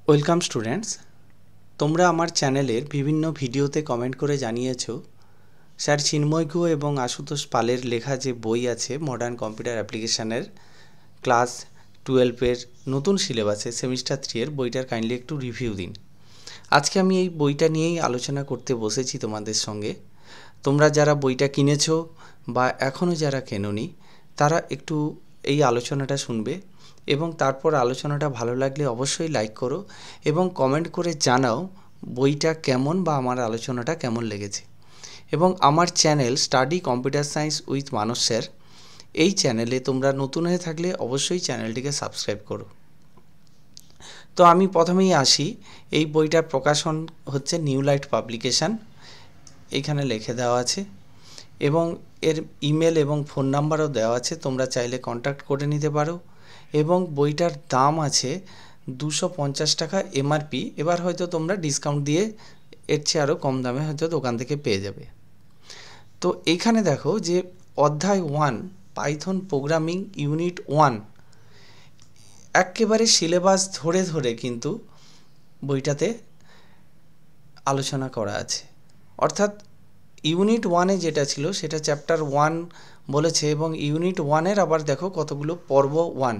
Welcome students, তোমরা আমার চ্যানেলের বিভিন্ন ভিডিওতে কমেন্ট করে জানিয়েছো স্যার চিন্ময় গুহ এবং আশুতোষ পালের লেখা যে বই আছে মডার্ন কম্পিউটার অ্যাপ্লিকেশানের ক্লাস 12-এর নতুন সিলেবাসে সেমিস্টার 3-এর বইটার কাইন্ডলি একটু রিভিউ দিন। আজকে আমি এই বইটা নিয়েই আলোচনা করতে বসেছি তোমাদের সঙ্গে। তোমরা যারা বইটা কিনেছো বা এখনও যারা কেনোনি তারা একটু এই আলোচনাটা শুনবে এবং তারপর আলোচনাটা ভালো লাগলে অবশ্যই লাইক করো এবং কমেন্ট করে জানাও বইটা কেমন বা আমার আলোচনাটা কেমন লেগেছে। এবং আমার channel study computer science with Manas sir, এই চ্যানেলে তোমরা নতুন হয়ে থাকলে অবশ্যই চ্যানেলটিকে সাবস্ক্রাইব করো। তো আমি প্রথমেই আসি, এই বইটার প্রকাশন হচ্ছে নিউ লাইট পাবলিকেশান, এইখানে লিখে দেওয়া আছে এবং এর ইমেল এবং ফোন নাম্বারও দেওয়া আছে, তোমরা চাইলে কন্ট্যাক্ট করে নিতে পারো। এবং বইটার দাম আছে 250 টাকা এমআরপি। এবার হয়তো তোমরা ডিসকাউন্ট দিয়ে এর চেয়ে আরও কম দামে হয়তো দোকান থেকে পেয়ে যাবে। তো এইখানে দেখো যে অধ্যায় 1 পাইথন প্রোগ্রামিং ইউনিট 1 একেবারে সিলেবাস ধরে ধরে কিন্তু বইটাতে আলোচনা করা আছে। অর্থাৎ ইউনিট 1-এ যেটা ছিল সেটা চ্যাপ্টার 1 বলেছে এবং ইউনিট 1-এর আবার দেখো কতগুলো পর্ব 1,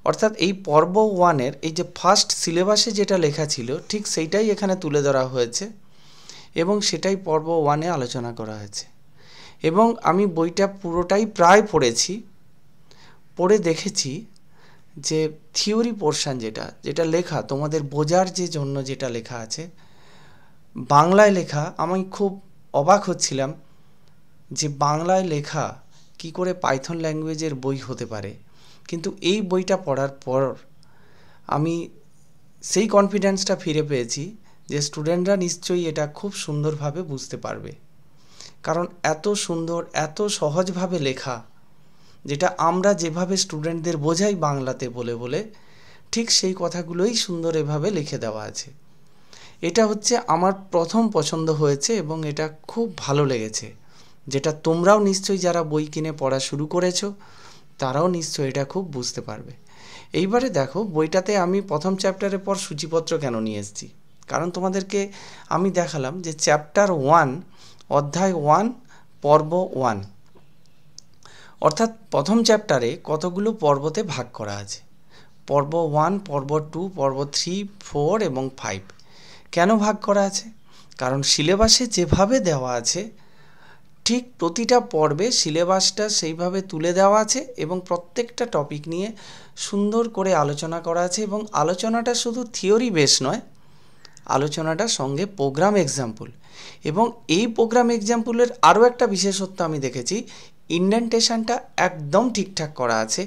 অর্থাৎ এই পর্ব 1-এর এই যে ফার্স্ট সিলেবাসে যেটা লেখা ছিল ঠিক সেইটাই এখানে তুলে ধরা হয়েছে এবং সেটাই পর্ব 1-এ আলোচনা করা হয়েছে। এবং আমি বইটা পুরোটাই প্রায় পড়েছি, পড়ে দেখেছি যে থিওরি পোর্শন যেটা লেখা তোমাদের বোঝার যে জন্য যেটা লেখা আছে বাংলায় লেখা, আমি খুব অবাক হচ্ছিলাম যে বাংলায় লেখা কি করে পাইথন ল্যাঙ্গুয়েজের বই হতে পারে। কিন্তু এই বইটা পড়ার পর আমি সেই কনফিডেন্সটা ফিরে পেয়েছি যে স্টুডেন্টরা নিশ্চয়ই এটা খুব সুন্দরভাবে বুঝতে পারবে, কারণ এত সুন্দর এত সহজভাবে লেখা, যেটা আমরা যেভাবে স্টুডেন্টদের বোঝাই বাংলাতে বলে বলে ঠিক সেই কথাগুলোই সুন্দর এভাবে লিখে দেওয়া আছে। এটা হচ্ছে আমার প্রথম পছন্দ হয়েছে এবং এটা খুব ভালো লেগেছে, যেটা তোমরাও নিশ্চয়ই যারা বই কিনে পড়া শুরু করেছো তারাও নিশ্চয়ই এটা খুব বুঝতে পারবে। এইবারে দেখো বইটাতে আমি প্রথম চ্যাপ্টারের পর সূচিপত্র কেন নিয়ে এসেছি, কারণ তোমাদেরকে আমি দেখালাম যে চ্যাপ্টার 1 অধ্যায় 1 পর্ব 1, অর্থাৎ প্রথম চ্যাপ্টারে কতগুলো পর্বতে ভাগ করা আছে। পর্ব 1, পর্ব 2, পর্ব 3, 4 এবং 5। কেন ভাগ করা আছে? কারণ সিলেবাসে যেভাবে দেওয়া আছে ঠিক প্রতিটা পর্বে সিলেবাসটা সেইভাবে তুলে দেওয়া আছে এবং প্রত্যেকটা টপিক নিয়ে সুন্দর করে আলোচনা করা আছে এবং আলোচনাটা শুধু থিওরি বেস নয়, আলোচনাটার সঙ্গে প্রোগ্রাম এক্সাম্পল। এবং এই প্রোগ্রাম এক্সাম্পলের আরও একটা বিশেষত্ব আমি দেখেছি, ইন্ডেন্টেশনটা একদম ঠিকঠাক করা আছে,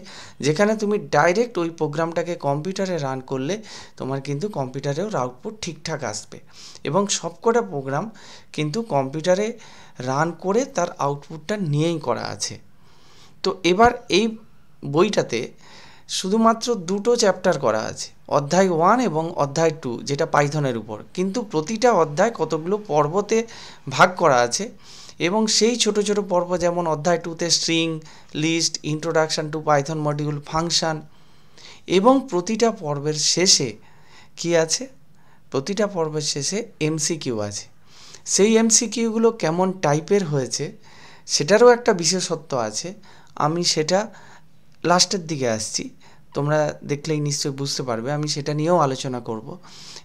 যেখানে তুমি ডাইরেক্ট ওই প্রোগ্রামটাকে কম্পিউটারে রান করলে তোমার কিন্তু কম্পিউটারেও আউটপুট ঠিকঠাক আসবে এবং সবকটা প্রোগ্রাম কিন্তু কম্পিউটারে রান করে তার আউটপুটটা নিয়েই করা আছে। তো এবার এই বইটাতে শুধুমাত্র দুটো চ্যাপ্টার করা আছে, অধ্যায় 1 এবং অধ্যায় 2, যেটা পাইথনের উপর, কিন্তু প্রতিটা অধ্যায় কতগুলো পর্বতে ভাগ করা আছে এবং সেই ছোট ছোট পর্ব, যেমন অধ্যায় 2-তে string, list, introduction to Python module, function, এবং প্রতিটা পর্বের শেষে কি আছে, প্রতিটা পর্বের শেষে এমসিকিউ আছে। সেই এমসিকিউগুলো কেমন টাইপের হয়েছে সেটারও একটা বিশেষত্ব আছে, আমি সেটা লাস্টের দিকে আসছি, তোমরা দেখলেই নিশ্চয়ই বুঝতে পারবে, আমি সেটা নিয়েও আলোচনা করব।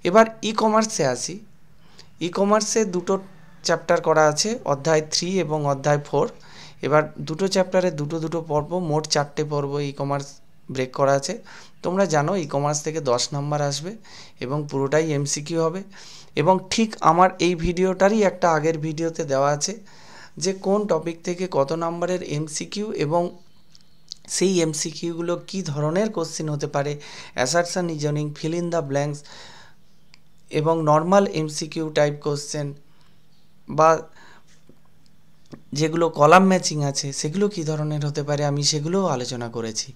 এবার ই কমার্সে আসি। ই কমার্সে দুটো চ্যাপ্টার করা আছে, অধ্যায় 3 এবং অধ্যায় 4। এবার দুটো চ্যাপ্টারে দুটো দুটো পর্ব, মোট 4টে পর্ব ই কমার্স ব্রেক করা আছে। তোমরা জানো ই কমার্স থেকে 10 নাম্বার আসবে এবং পুরোটাই এমসিকিউ হবে। এবং ঠিক আমার এই ভিডিওটারই একটা আগের ভিডিওতে দেওয়া আছে যে কোন টপিক থেকে কত নাম্বারের এমসিকিউ এবং সেই এমসিকিউগুলো কী ধরনের কোশ্চেন হতে পারে, assertion, reasoning, fill in the blanks এবং নর্মাল এমসিকিউ টাইপ কোশ্চেন বা যেগুলো কলাম ম্যাচিং আছে সেগুলো কী ধরনের হতে পারে, আমি সেগুলোও আলোচনা করেছি।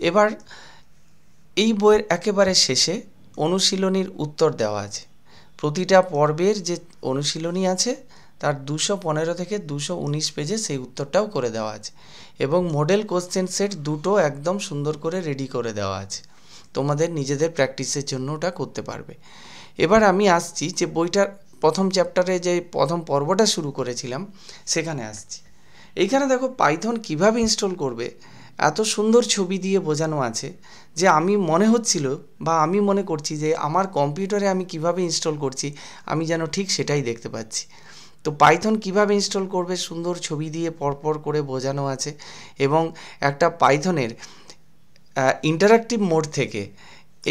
এবার এই বইয়ের একেবারে শেষে অনুশীলনীর উত্তর দেওয়া আছে। প্রতিটা পর্বের যে অনুশীলনী আছে তার 215 থেকে 219 পেজে সেই উত্তরটাও করে দেওয়া আছে এবং মডেল কোশ্চেন সেট দুটো একদম সুন্দর করে রেডি করে দেওয়া আছে। তোমাদের নিজেদের প্র্যাকটিসের জন্য ওটা করতে পারবে। এবার আমি আসছি যে বইটার প্রথম চ্যাপ্টারে যে প্রথম পর্বটা শুরু করেছিলাম সেখানে আসছি। এইখানে দেখো পাইথন কিভাবে ইনস্টল করবে এত সুন্দর ছবি দিয়ে বোঝানো আছে যে আমি মনে হচ্ছিল বা আমি মনে করছি যে আমার কম্পিউটারে আমি কিভাবে ইনস্টল করছি আমি যেন ঠিক সেটাই দেখতে পাচ্ছি। তো পাইথন কিভাবে ইনস্টল করবে সুন্দর ছবি দিয়ে পরপর করে বোঝানো আছে, এবং একটা পাইথনের ইন্টারাক্টিভ মোড থেকে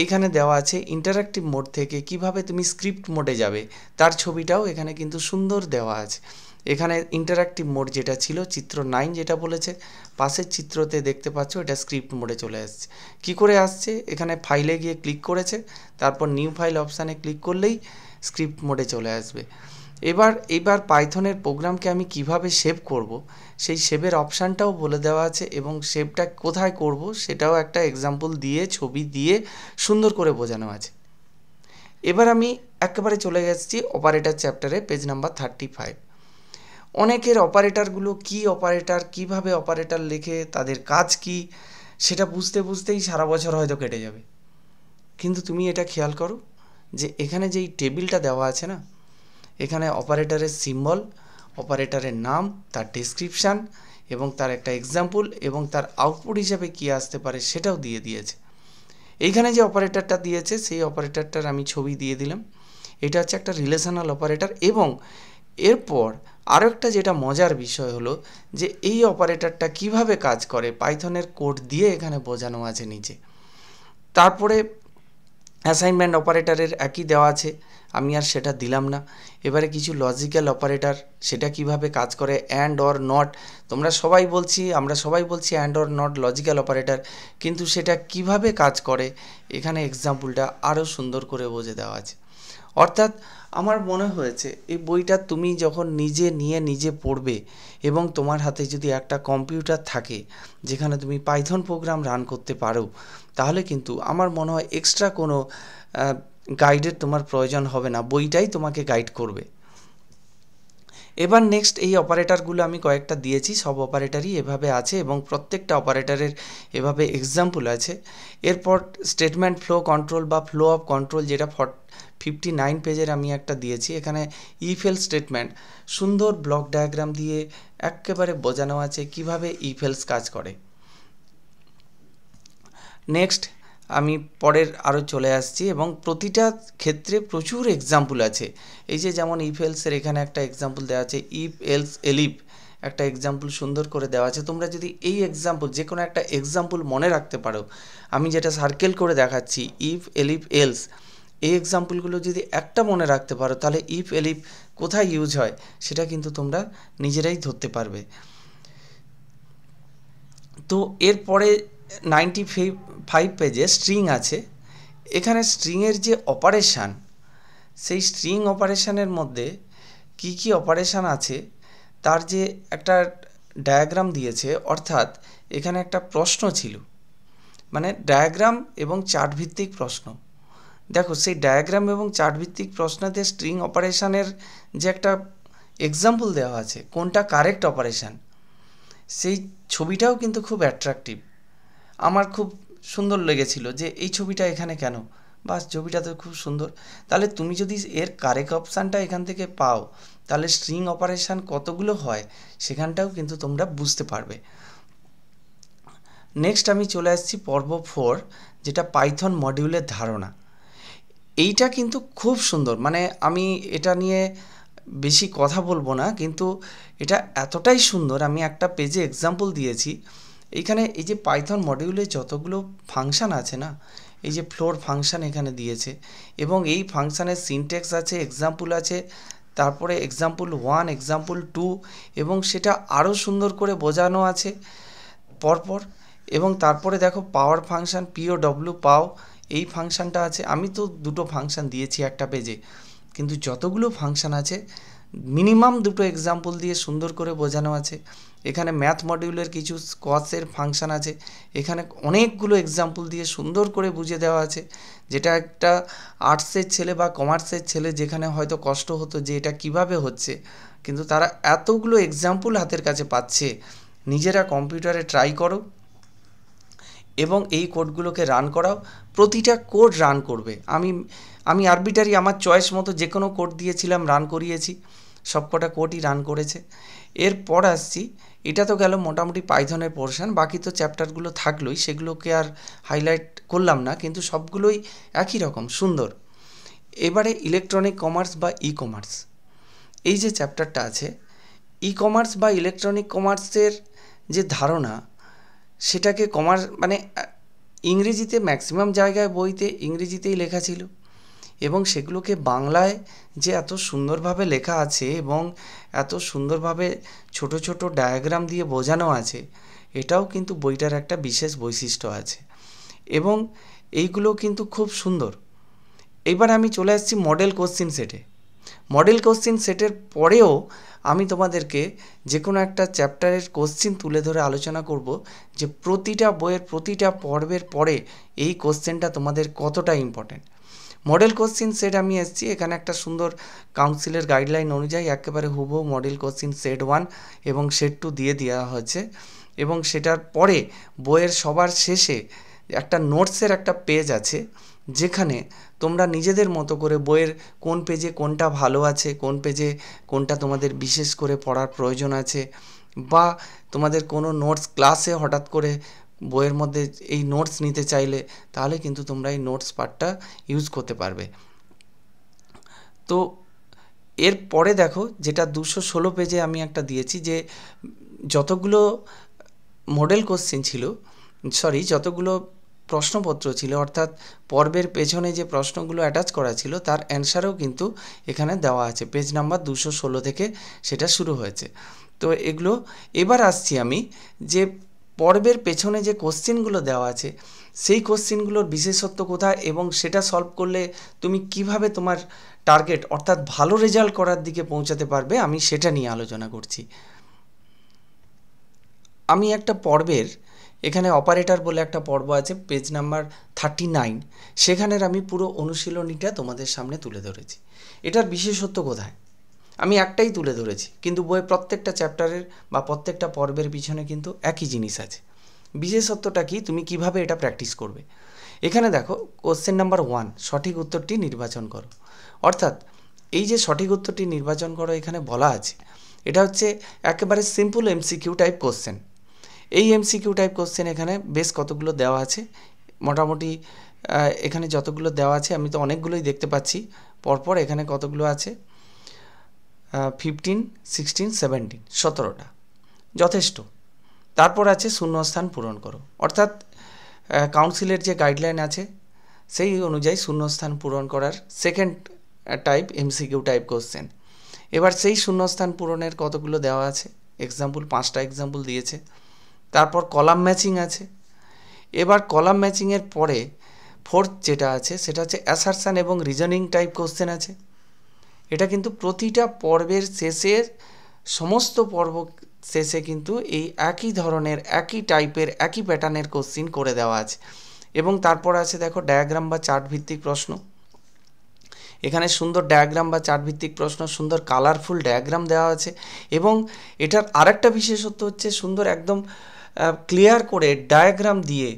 এইখানে দেওয়া আছে ইন্টারাক্টিভ মোড থেকে কিভাবে তুমি স্ক্রিপ্ট মোডে যাবে তার ছবিটাও এখানে কিন্তু সুন্দর দেওয়া আছে। এখানে ইন্টারাক্টিভ মোড যেটা ছিল চিত্র 9 যেটা বলেছে, পাশের চিত্রতে দেখতে পাচ্ছ এটা স্ক্রিপ্ট মোডে চলে আসছে। কি করে আসছে, এখানে ফাইলে গিয়ে ক্লিক করেছে, তারপর নিউ ফাইল অপশানে ক্লিক করলেই স্ক্রিপ্ট মোডে চলে আসবে। এবার পাইথনের প্রোগ্রামকে আমি কিভাবে সেভ করব সেই সেভের অপশানটাও বলে দেওয়া আছে, এবং সেভটা কোথায় করব সেটাও একটা এক্সাম্পল দিয়ে ছবি দিয়ে সুন্দর করে বোঝানো আছে। এবার আমি একেবারে চলে গেছি অপারেটর চ্যাপ্টারে, পেজ নাম্বার 35। অনেকের অপারেটরগুলো কি অপারেটর, কিভাবে অপারেটর লেখে, তাদের কাজ কি, সেটা বুঝতে বুঝতেই সারা বছর হয়তো কেটে যাবে। কিন্তু তুমি এটা খেয়াল করো যে এখানে যেই টেবিলটা দেওয়া আছে না, এখানে অপারেটরের সিম্বল, অপারেটরের নাম, তার ডেসক্রিপশান এবং তার একটা এক্সাম্পল এবং তার আউটপুট হিসাবে কী আসতে পারে সেটাও দিয়ে দিয়েছে। এইখানে যে অপারেটরটা দিয়েছে সেই অপারেটরটার আমি ছবি দিয়ে দিলাম। এটা হচ্ছে একটা রিলেশনাল অপারেটর। এবং এরপর আরও একটা যেটা মজার বিষয় হলো যে এই অপারেটরটা কিভাবে কাজ করে পাইথনের কোড দিয়ে এখানে বোঝানো আছে নিচে। তারপরে অ্যাসাইনমেন্ট অপারেটরের একই দেওয়া আছে, আমি আর সেটা দিলাম না। এবারে কিছু লজিক্যাল অপারেটর, সেটা কিভাবে কাজ করে, অ্যান্ড অর নট, আমরা সবাই বলছি and or not logical operator, কিন্তু সেটা কিভাবে কাজ করে এখানে এক্সাম্পলটা আরও সুন্দর করে বুঝে দেওয়া আছে। অর্থাৎ আমার মনে হয়েছে এই বইটা তুমি যখন নিজে পড়বে এবং তোমার হাতে যদি একটা কম্পিউটার থাকে যেখানে তুমি পাইথন প্রোগ্রাম রান করতে পারো, তাহলে কিন্তু আমার মনে হয় এক্সট্রা কোনো গাইডের তোমার প্রয়োজন হবে না, বইটাই তোমাকে গাইড করবে। এবার নেক্সট এই অপারেটরগুলো আমি কয়েকটা দিয়েছি, সব অপারেটরই এভাবে আছে এবং প্রত্যেকটা অপারেটরের এভাবে এক্সাম্পল আছে। এরপর স্টেটমেন্ট ফ্লো কন্ট্রোল বা ফ্লো অফ কন্ট্রোল যেটা 59 পেজের আমি একটা দিয়েছি। এখানে ইফ এলস স্টেটমেন্ট সুন্দর ব্লক ডায়াগ্রাম দিয়ে একেবারে বোঝানো আছে কিভাবে ইফ এলস কাজ করে। নেক্সট আমি পরের আরও চলে আসছি এবং প্রতিটা ক্ষেত্রে প্রচুর এক্সাম্পল আছে। এই যে যেমন ইফ এলসের এখানে একটা এক্সাম্পল দেওয়া আছে, ইফ এলস এলিফ একটা এক্সাম্পল সুন্দর করে দেওয়া আছে। তোমরা যদি এই এক্সাম্পল যে কোনো একটা এক্সাম্পল মনে রাখতে পারো, আমি যেটা সার্কেল করে দেখাচ্ছি ইফ এলিফ এলস, এই এক্সাম্পলগুলো যদি একটা মনে রাখতে পারো তাহলে ইফ এলিফ কোথায় ইউজ হয় সেটা কিন্তু তোমরা নিজেরাই ধরতে পারবে। তো এরপরে 95 পেজে স্ট্রিং আছে। এখানে স্ট্রিংয়ের যে অপারেশান, সেই স্ট্রিং অপারেশানের মধ্যে কি কি অপারেশান আছে তার যে একটা ডায়াগ্রাম দিয়েছে। অর্থাৎ এখানে একটা প্রশ্ন ছিল, মানে ডায়াগ্রাম এবং চার্ট ভিত্তিক প্রশ্ন। দেখো সেই ডায়াগ্রাম এবং চার্ট ভিত্তিক প্রশ্নতে স্ট্রিং অপারেশানের যে একটা এক্সাম্পল দেওয়া আছে কোনটা কারেক্ট অপারেশান, সেই ছবিটাও কিন্তু খুব অ্যাট্রাকটিভ। আমার খুব সুন্দর লেগেছিল যে এই ছবিটা এখানে কেন, বাস ছবিটা তো খুব সুন্দর। তাহলে তুমি যদি এর কারেক্ট অপশানটা এখান থেকে পাও তাহলে স্ট্রিং অপারেশান কতগুলো হয় সেখানটাও কিন্তু তোমরা বুঝতে পারবে। নেক্সট আমি চলে আসছি পর্ব 4, যেটা পাইথন মডিউলের ধারণা। এইটা কিন্তু খুব সুন্দর, মানে আমি এটা নিয়ে বেশি কথা বলবো না, কিন্তু এটা এতটাই সুন্দর। আমি একটা পেজে এক্সাম্পল দিয়েছি। এইখানে এই যে পাইথন মডিউলে যতগুলো ফাংশান আছে না, এই যে ফ্লোর ফাংশান এখানে দিয়েছে এবং এই ফাংশানের সিনট্যাক্স আছে, এক্সাম্পল আছে, তারপরে এক্সাম্পল 1, এক্সাম্পল 2 এবং সেটা আরও সুন্দর করে বোঝানো আছে পরপর। এবং তারপরে দেখো পাওয়ার ফাংশান, POW পাও, এই ফাংশানটা আছে। আমি তো দুটো ফাংশান দিয়েছি একটা পেজে, কিন্তু যতগুলো ফাংশান আছে মিনিমাম দুটো এক্সাম্পল দিয়ে সুন্দর করে বোঝানো আছে। এখানে ম্যাথ মডিউলের কিছু স্কোয়াশের ফাংশান আছে, এখানে অনেকগুলো এক্সাম্পল দিয়ে সুন্দর করে বুঝিয়ে দেওয়া আছে, যেটা একটা আর্টসের ছেলে বা কমার্সের ছেলে যেখানে হয়তো কষ্ট হতো যে এটা কিভাবে হচ্ছে, কিন্তু তারা এতগুলো এক্সাম্পল হাতের কাছে পাচ্ছে। নিজেরা কম্পিউটারে ট্রাই করো এবং এই কোডগুলোকে রান করাও। প্রতিটা কোড রান করবে। আমি আরবিটারি আমার চয়েস মতো যে কোনো কোড দিয়েছিলাম, রান করিয়েছি, সবকটা কোডই রান করেছে। এরপর আসছি, এটা তো গেল মোটামুটি পাইথনের পোর্শন, বাকি তো চ্যাপ্টারগুলো থাকলোই, সেগুলোকে আর হাইলাইট করলাম না, কিন্তু সবগুলোই একই রকম সুন্দর। এবারে ইলেকট্রনিক কমার্স বা ই কমার্স, এই যে চ্যাপ্টারটা আছে, ই কমার্স বা ইলেকট্রনিক কমার্সের যে ধারণা, সেটাকে কমার্স মানে ইংরেজিতে ম্যাক্সিমাম জায়গায় বইতে ইংরেজিতেই লেখা ছিল, এবং সেগুলোকে বাংলায় যে এত সুন্দরভাবে লেখা আছে এবং এত সুন্দরভাবে ছোট ছোট ডায়াগ্রাম দিয়ে বোঝানো আছে, এটাও কিন্তু বইটার একটা বিশেষ বৈশিষ্ট্য আছে, এবং এইগুলো কিন্তু খুব সুন্দর। এবার আমি চলে আসছি মডেল কোশ্চিন সেটে। মডেল কোশ্চিন সেটের পরেও আমি তোমাদেরকে যে কোনো একটা চ্যাপ্টারের কোশ্চিন তুলে ধরে আলোচনা করব যে প্রতিটা বইয়ের প্রতিটা পর্বের পরে এই কোশ্চেনটা তোমাদের কতটা ইম্পর্ট্যান্ট। মডেল কোশ্চিন সেট আমি এসেছি, এখানে একটা সুন্দর কাউন্সিলের গাইডলাইন অনুযায়ী একেবারে হুবহু মডেল কোশ্চিন সেট 1 এবং সেট 2 দিয়ে দেওয়া হয়েছে, এবং সেটার পরে বইয়ের সবার শেষে একটা নোটসের একটা পেজ আছে, যেখানে তোমরা নিজেদের মতো করে বইয়ের কোন পেজে কোনটা ভালো আছে, কোন পেজে কোনটা তোমাদের বিশেষ করে পড়ার প্রয়োজন আছে, বা তোমাদের কোনো নোটস ক্লাসে হঠাৎ করে বইয়ের মধ্যে এই নোটস নিতে চাইলে, তাহলে কিন্তু তোমরা এই নোটস পার্টটা ইউজ করতে পারবে। তো এরপরে দেখো, যেটা 216 পেজে আমি একটা দিয়েছি, যে যতগুলো মডেল কোশ্চেন ছিল, যতগুলো প্রশ্নপত্র ছিল, অর্থাৎ পর্বের পেছনে যে প্রশ্নগুলো অ্যাটাচ করা ছিল তার অ্যান্সারও কিন্তু এখানে দেওয়া আছে। পেজ নাম্বার 216 থেকে সেটা শুরু হয়েছে। তো এগুলো এবার আসছি আমি, যে পর্বের পেছনে যে কোশ্চেনগুলো দেওয়া আছে সেই কোশ্চেনগুলোর বিশেষত্ব কোথায়, এবং সেটা সলভ করলে তুমি কিভাবে তোমার টার্গেট অর্থাৎ ভালো রেজাল্ট করার দিকে পৌঁছাতে পারবে, আমি সেটা নিয়ে আলোচনা করছি। আমি একটা পর্বের, এখানে অপারেটর বলে একটা পর্ব আছে, পেজ নাম্বার 39, সেখানের আমি পুরো অনুশীলনীটা তোমাদের সামনে তুলে ধরেছি। এটার বিশেষত্ব কোথায় আমি একটাই তুলে ধরেছি, কিন্তু বইয়ের প্রত্যেকটা চ্যাপ্টারের বা প্রত্যেকটা পর্বের পিছনে কিন্তু একই জিনিস আছে। বিশেষত্বটা কি, তুমি কিভাবে এটা প্র্যাকটিস করবে। এখানে দেখো, কোশ্চেন নাম্বার 1, সঠিক উত্তরটি নির্বাচন করো। অর্থাৎ এই যে সঠিক উত্তরটি নির্বাচন করো এখানে বলা আছে, এটা হচ্ছে একেবারে সিম্পল এমসিকিউ টাইপ কোশ্চেন। এই এমসিকিউ টাইপ কোশ্চেন এখানে বেশ কতগুলো দেওয়া আছে, মোটামুটি এখানে যতগুলো দেওয়া আছে আমি তো অনেকগুলোই দেখতে পাচ্ছি পরপর, এখানে কতগুলো আছে, 15, 16, 17, 17টা, যথেষ্ট। তারপর আছে শূন্যস্থান পূরণ করো, অর্থাৎ কাউন্সিলের যে গাইডলাইন আছে সেই অনুযায়ী শূন্যস্থান পূরণ করার second type MCQ type question. এবার সেই শূন্যস্থান পূরণের কতগুলো দেওয়া আছে, এক্সাম্পল 5টা এক্সাম্পল দিয়েছে। তারপর কলাম ম্যাচিং আছে। এবার কলাম ম্যাচিংয়ের পরে ফোর্থ যেটা আছে সেটা হচ্ছে অ্যাসারশন এবং রিজনিং টাইপ কোশ্চেন আছে। এটা কিন্তু প্রতিটা পর্বের শেষে, সমস্ত পর্ব শেষে কিন্তু এই একই ধরনের একই টাইপের একই প্যাটার্নের কোশ্চিন করে দেওয়া আছে। এবং তারপর আছে দেখো ডায়াগ্রাম বা চার্ট ভিত্তিক প্রশ্ন। এখানে সুন্দর ডায়াগ্রাম বা চার্ট ভিত্তিক প্রশ্ন, সুন্দর কালারফুল ডায়াগ্রাম দেওয়া আছে, এবং এটার আরেকটা বিশেষত্ব হচ্ছে সুন্দর একদম ক্লিয়ার করে ডায়াগ্রাম দিয়ে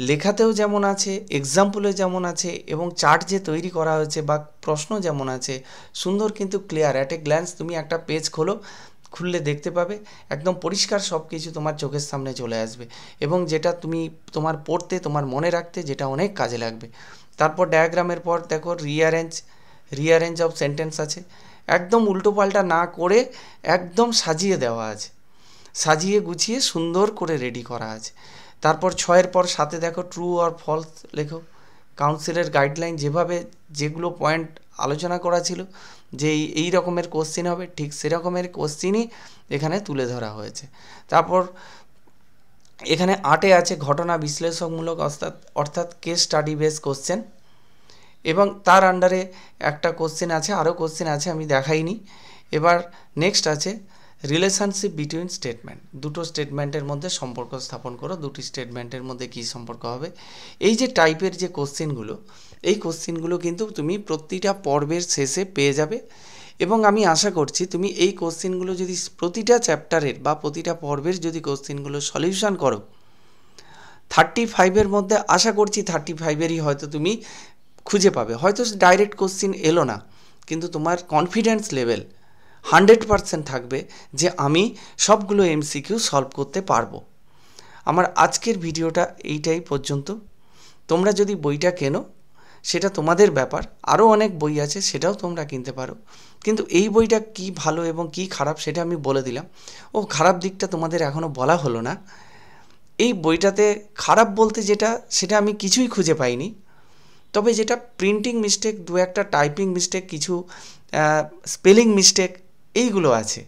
লেখাতেও যেমন আছে, এক্সাম্পলে যেমন আছে, এবং চার্ট যে তৈরি করা হয়েছে বা প্রশ্ন যেমন আছে, সুন্দর কিন্তু ক্লিয়ার। অ্যাট এ গ্ল্যান্স তুমি একটা পেজ খুললে দেখতে পাবে একদম পরিষ্কার সব কিছু তোমার চোখের সামনে চলে আসবে, এবং যেটা তুমি তোমার পড়তে, তোমার মনে রাখতে, যেটা অনেক কাজে লাগবে। তারপর ডায়াগ্রামের পর দেখো রিঅ্যারেঞ্জ অফ সেন্টেন্স আছে, একদম উল্টোপাল্টা না করে একদম সাজিয়ে দেওয়া আছে, সাজিয়ে গুছিয়ে সুন্দর করে রেডি করা আছে। তারপর 6-এর পর 7-এ দেখো ট্রু অর ফলস লেখো। কাউন্সিলের গাইডলাইন যেভাবে যেগুলো পয়েন্ট আলোচনা করা ছিল যে এই রকমের কোশ্চিন হবে, ঠিক সেরকমের কোশ্চিনই এখানে তুলে ধরা হয়েছে। তারপর এখানে 8-এ আছে ঘটনা বিশ্লেষণমূলক, অর্থাৎ কেস স্টাডি বেস কোশ্চেন, এবং তার আন্ডারে একটা কোশ্চেন আছে, আরও কোশ্চেন আছে আমি দেখাইনি। এবার নেক্সট আছে রিলেশনশিপ বিটুইন স্টেটমেন্ট, দুটো স্টেটমেন্টের মধ্যে সম্পর্ক স্থাপন করো, দুটি স্টেটমেন্টের মধ্যে কী সম্পর্ক হবে। এই যে টাইপের যে কোশ্চেনগুলো, এই কোশ্চেনগুলো কিন্তু তুমি প্রতিটা পর্বের শেষে পেয়ে যাবে, এবং আমি আশা করছি তুমি এই কোশ্চেনগুলো যদি প্রতিটা চ্যাপ্টারের বা প্রতিটা পর্বের যদি কোশ্চেনগুলো সলিউশন করো, 35-এর মধ্যে আশা করছি 35-এরই হয়তো তুমি খুঁজে পাবে। হয়তো ডাইরেক্ট কোশ্চিন এলো না, কিন্তু তোমার কনফিডেন্স লেভেল 100% থাকবে যে আমি সবগুলো এমসিকিউ সলভ করতে পারবো। আমার আজকের ভিডিওটা এইটাই পর্যন্ত। তোমরা যদি বইটা কেনো সেটা তোমাদের ব্যাপার, আরও অনেক বই আছে সেটাও তোমরা কিনতে পারো, কিন্তু এই বইটা কি ভালো এবং কি খারাপ সেটা আমি বলে দিলাম। ও খারাপ দিকটা তোমাদের এখনও বলা হলো না। এই বইটাতে খারাপ বলতে যেটা, সেটা আমি কিছুই খুঁজে পাইনি। তবে যেটা প্রিন্টিং মিস্টেক, দু একটা টাইপিং মিস্টেক, কিছু স্পেলিং মিস্টেক, এইগুলো আছে।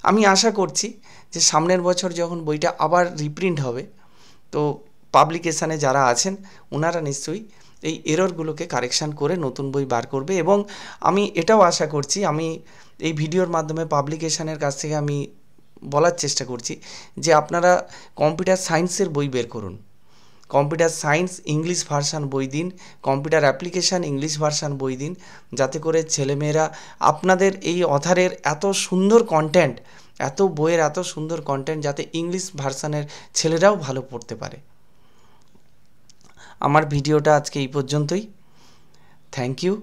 আমি আশা করছি যে সামনের বছর যখন বইটা আবার রিপ্রিন্ট হবে, তো পাবলিকেশানে যারা আছেন ওনারা নিশ্চয়ই এই এররগুলোকে কারেকশান করে নতুন বই বার করবে। এবং আমি এটাও আশা করছি, আমি এই ভিডিওর মাধ্যমে পাবলিকেশানের কাছ থেকে আমি বলার চেষ্টা করছি যে আপনারা কম্পিউটার সায়েন্সের বই বের করুন। কম্পিউটার সায়েন্স ইংলিশ ভার্সান বই দিন, কম্পিউটার অ্যাপ্লিকেশান ইংলিশ ভার্সান বই দিন, যাতে করে ছেলেমেয়েরা আপনাদের এই অথারের এত সুন্দর কন্টেন্ট, এত বইয়ের এত সুন্দর কন্টেন্ট, যাতে ইংলিশ ভার্সানের ছেলেরাও ভালো পড়তে পারে। আমার ভিডিওটা আজকে এই পর্যন্তই। Thank you.